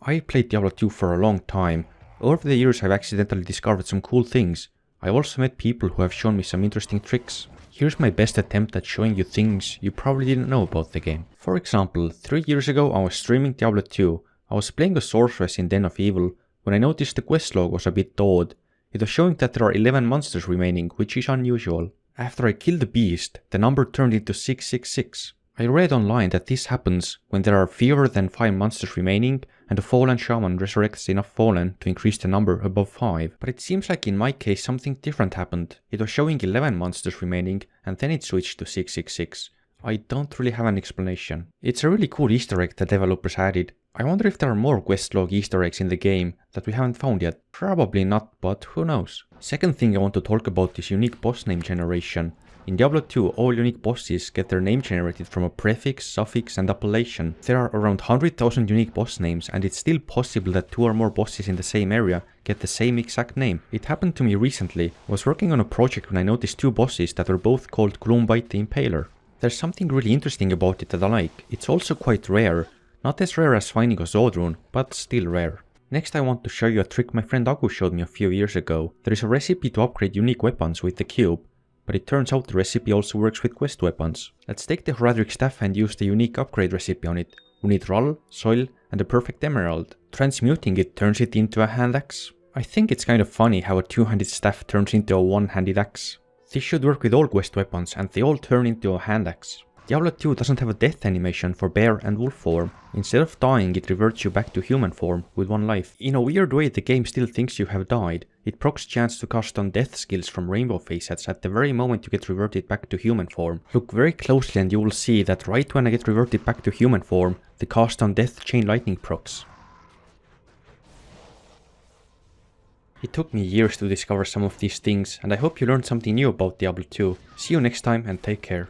I played Diablo 2 for a long time. Over the years I've accidentally discovered some cool things. I also met people who have shown me some interesting tricks. Here's my best attempt at showing you things you probably didn't know about the game. For example, 3 years ago I was streaming Diablo 2. I was playing a sorceress in Den of Evil when I noticed the quest log was a bit odd. It was showing that there are 11 monsters remaining, which is unusual. After I killed the beast, the number turned into 666. I read online that this happens when there are fewer than 5 monsters remaining and a fallen shaman resurrects enough fallen to increase the number above 5. But it seems like in my case something different happened. It was showing 11 monsters remaining and then it switched to 666. I don't really have an explanation. It's a really cool Easter egg the developers added. I wonder if there are more quest log Easter eggs in the game that we haven't found yet. Probably not, but who knows. Second thing I want to talk about is unique boss name generation. In Diablo 2, all unique bosses get their name generated from a prefix, suffix and appellation. There are around 100,000 unique boss names and it's still possible that 2 or more bosses in the same area get the same exact name. It happened to me recently. I was working on a project when I noticed 2 bosses that were both called Gloombite the Impaler. There's something really interesting about it that I like. It's also quite rare. Not as rare as finding a Zodrune, but still rare. Next I want to show you a trick my friend Aku showed me a few years ago. There is a recipe to upgrade unique weapons with the cube, but it turns out the recipe also works with quest weapons. Let's take the Horadric staff and use the unique upgrade recipe on it. We need Rull, Soil and a perfect emerald. Transmuting it turns it into a hand axe. I think it's kind of funny how a 2-handed staff turns into a 1-handed axe. This should work with all quest weapons and they all turn into a hand axe. Diablo 2 doesn't have a death animation for bear and wolf form. Instead of dying, it reverts you back to human form with 1 life. In a weird way, the game still thinks you have died. It procs chance to cast on death skills from rainbow facets at the very moment you get reverted back to human form. Look very closely and you will see that right when I get reverted back to human form, the cast on death chain lightning procs. It took me years to discover some of these things and I hope you learned something new about Diablo 2. See you next time and take care.